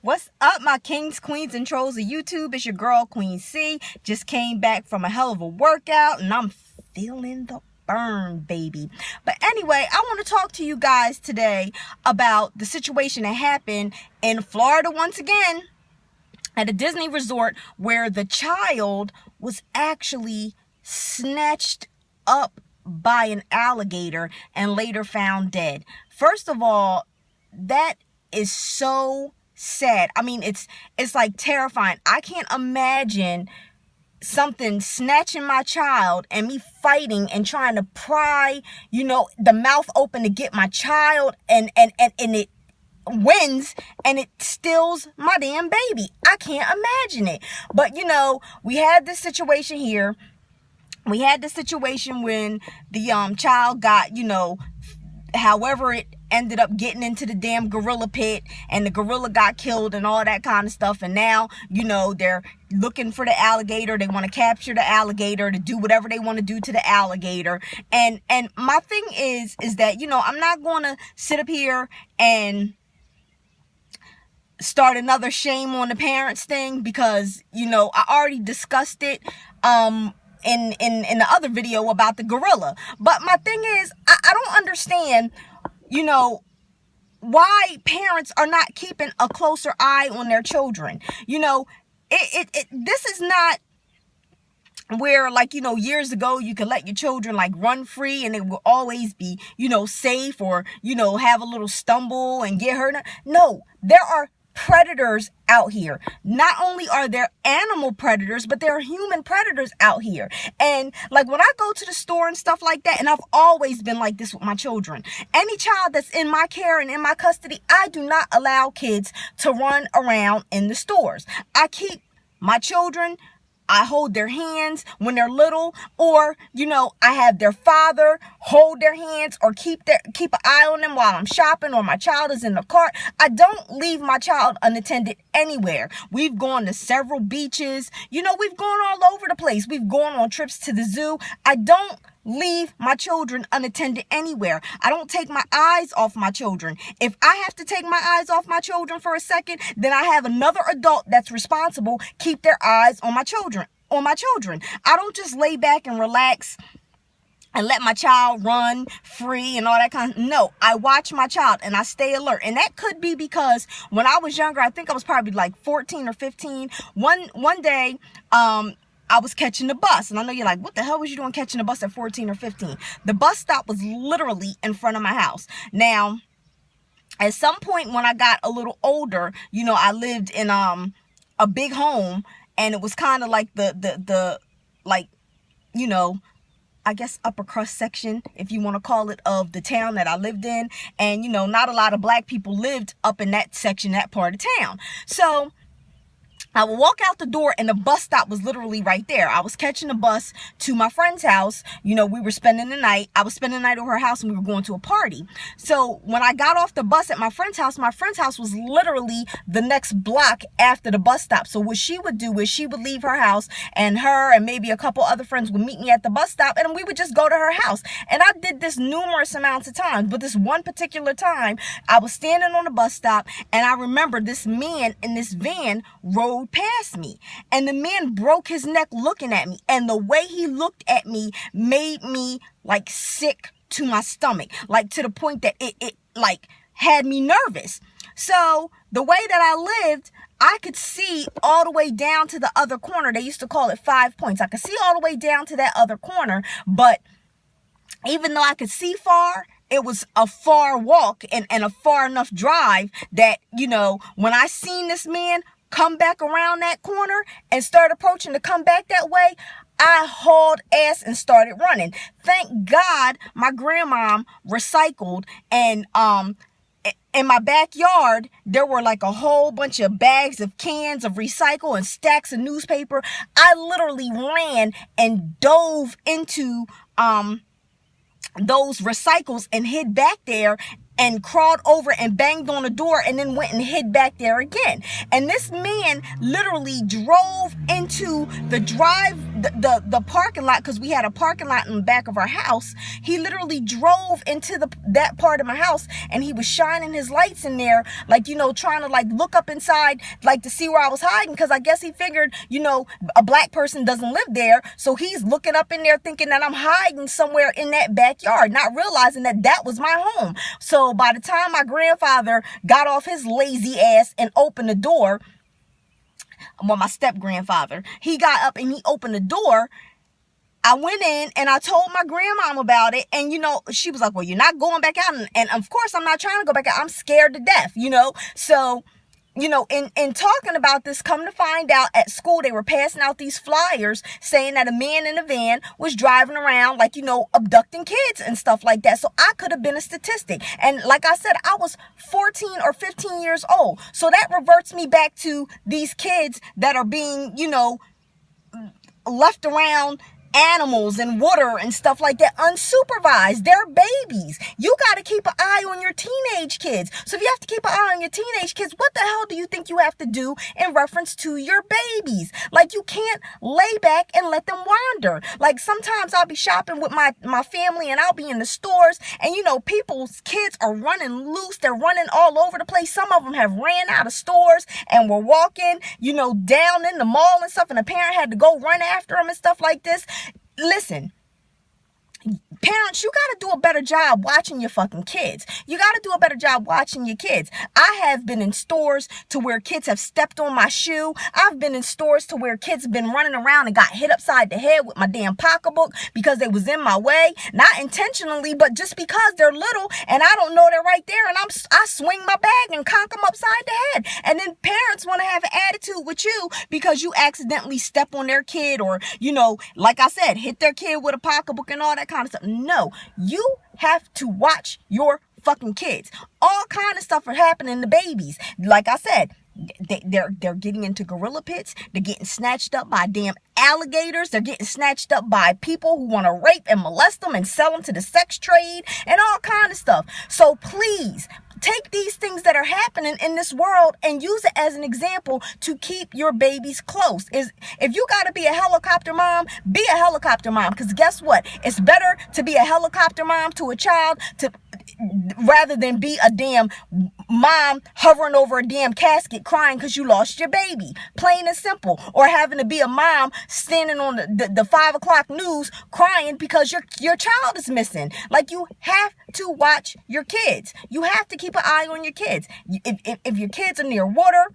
What's up, my kings, queens, and trolls of YouTube? It's your girl, Queen C. Just came back from a hell of a workout, and I'm feeling the burn, baby. But anyway, I want to talk to you guys today about the situation that happened in Florida once again at a Disney resort where the child was actually snatched up by an alligator and later found dead. First of all, that is so sad. I mean, it's like terrifying. I can't imagine something snatching my child and me fighting and trying to pry, the mouth open to get my child, and it wins and it steals my damn baby. I can't imagine it. But we had this situation here. We had this situation when the child got, however it ended up getting into the damn gorilla pit, and the gorilla got killed and all that kind of stuff. And now, they're looking for the alligator. They want to capture the alligator to do whatever they want to do to the alligator. And my thing is that, I'm not going to sit up here and start another shame on the parents thing, because, I already discussed it, in the other video about the gorilla. But my thing is, I don't understand, why parents are not keeping a closer eye on their children. This is not where, years ago you could let your children run free and they will always be, safe, or, have a little stumble and get hurt. No, there are predators out here. Not only are there animal predators, but there are human predators out here. And when I go to the store and stuff like that, and I've always been like this with my children, any child that's in my care and in my custody, I do not allow kids to run around in the stores. I keep my children, I hold their hands when they're little, or, I have their father hold their hands or keep an eye on them while I'm shopping or my child is in the cart. I don't leave my child unattended anywhere. We've gone to several beaches. We've gone all over the place. We've gone on trips to the zoo. I don't leave my children unattended anywhere. I don't take my eyes off my children. If I have to take my eyes off my children for a second, then I have another adult that's responsible keep their eyes on my children. I don't just lay back and relax and let my child run free and all that kind of. No, I watch my child and I stay alert. And that could be because when I was younger, I think I was probably 14 or 15. One day, I was catching the bus, and I know you're like, what the hell was you doing catching the bus at 14 or 15? The bus stop was literally in front of my house. Now, at some point when I got a little older, I lived in a big home, and it was kind of like the I guess upper crust section, if you want to call it, of the town that I lived in. And, not a lot of black people lived up in that section, that part of town. So I would walk out the door and the bus stop was literally right there. I was catching a bus to my friend's house. We were spending the night. I was spending the night at her house and we were going to a party. So when I got off the bus at my friend's house was literally the next block after the bus stop. So what she would do is she would leave her house, and her and maybe a couple other friends would meet me at the bus stop, and we would just go to her house. And I did this numerous amounts of times, but this one particular time I was standing on the bus stop, and I remember this man in this van rode past me, and the man broke his neck looking at me, and the way he looked at me made me sick to my stomach, to the point that it had me nervous. So the way that I lived, I could see all the way down to the other corner. They used to call it 5 Points. I could see all the way down to that other corner, but even though I could see far, it was a far walk and a far enough drive that, when I seen this man come back around that corner and start approaching to come back that way, I hauled ass and started running. Thank God my grandma recycled, and in my backyard there were a whole bunch of bags of cans of recycle and stacks of newspaper. I literally ran and dove into those recycles and hid back there and crawled over and banged on the door and then went and hid back there again. And this man literally drove into the the parking lot, because we had a parking lot in the back of our house. He literally drove into that part of my house, and he was shining his lights in there, like, you know, trying to like look up inside, like to see where I was hiding, because I guess he figured, you know, a black person doesn't live there, so he's looking up in there thinking that I'm hiding somewhere in that backyard, not realizing that that was my home. So by the time my grandfather got off his lazy ass and opened the door, well, my step grandfather, he got up and he opened the door. I went in and I told my grandmom about it, and, you know, she was like, well, you're not going back out. And of course, I'm not trying to go back out. I'm scared to death, you know. So, you know, in talking about this, come to find out, at school, they were passing out these flyers saying that a man in a van was driving around, like, you know, abducting kids and stuff like that. So I could have been a statistic. And like I said, I was 14 or 15 years old. So that reverts me back to these kids that are being, you know, left around animals and water and stuff like that, unsupervised. They're babies. You got to keep an eye on your teenage kids. So if you have to keep an eye on your teenage kids, what the hell do you think you have to do in reference to your babies? Like, you can't lay back and let them wander. Like, sometimes I'll be shopping with my family, and I'll be in the stores, and, you know, people's kids are running loose. They're running all over the place. Some of them have ran out of stores and were walking, you know, down in the mall and stuff, and the parent had to go run after them and stuff like this. Listen, parents, you got to do a better job watching your fucking kids. You got to do a better job watching your kids. I have been in stores to where kids have stepped on my shoe. I've been in stores to where kids have been running around and got hit upside the head with my damn pocketbook because they was in my way. Not intentionally, but just because they're little and I don't know they're right there, and I swing my bag and conk them upside the head. And then parents want to have an attitude with you because you accidentally step on their kid, or, you know, like I said, hit their kid with a pocketbook and all that kind of stuff. No, you have to watch your fucking kids. All kind of stuff are happening to babies. Like I said, they're getting into gorilla pits. They're getting snatched up by damn alligators. They're getting snatched up by people who want to rape and molest them and sell them to the sex trade and all kind of stuff. So please, take these things that are happening in this world and use it as an example to keep your babies close. If you got to be a helicopter mom, be a helicopter mom. Because guess what? It's better to be a helicopter mom to a child rather than be a damn mom hovering over a damn casket crying because you lost your baby. Plain and simple. Or having to be a mom standing on the 5 o'clock news crying because your child is missing. Like, you have to watch your kids. You have to keep an eye on your kids. If your kids are near water,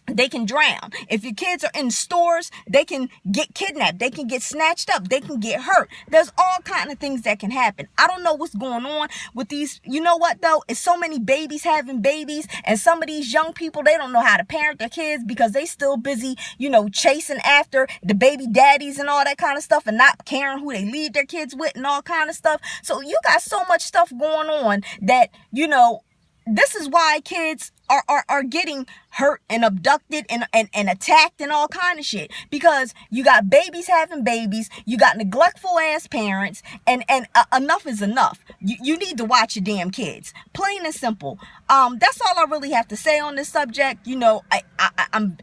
they can drown. If your kids are in stores, they can get kidnapped. They can get snatched up. They can get hurt. There's all kinds of things that can happen. I don't know what's going on with these. You know what, though? It's so many babies having babies, and some of these young people, they don't know how to parent their kids because they still busy, you know, chasing after the baby daddies and all that kind of stuff, and not caring who they leave their kids with and all kind of stuff. So you got so much stuff going on that, you know, this is why kids are getting hurt and abducted and attacked and all kind of shit. Because you got babies having babies, you got neglectful ass parents, and enough is enough. You need to watch your damn kids. Plain and simple. That's all I really have to say on this subject. You know,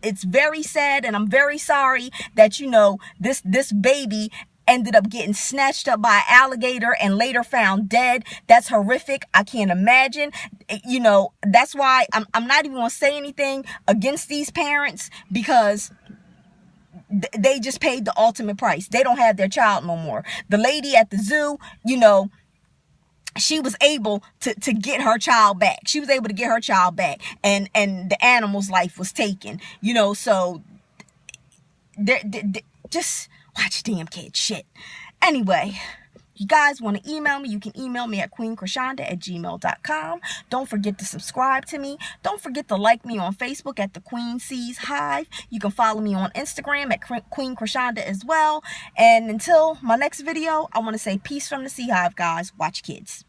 it's very sad, and I'm very sorry that, you know, this baby ended up getting snatched up by an alligator and later found dead. That's horrific. I can't imagine. You know, that's why I'm not even going to say anything against these parents, because they just paid the ultimate price. They don't have their child no more. The lady at the zoo, you know, she was able to get her child back. She was able to get her child back, and the animal's life was taken. You know, so just watch damn kids shit. Anyway, you guys want to email me, you can email me at queenkrashonda@gmail.com. Don't forget to subscribe to me. Don't forget to like me on Facebook at the Queen Sees Hive. You can follow me on Instagram at Queen Krashonda as well. And until my next video, I want to say peace from the Sea Hive, guys. Watch kids.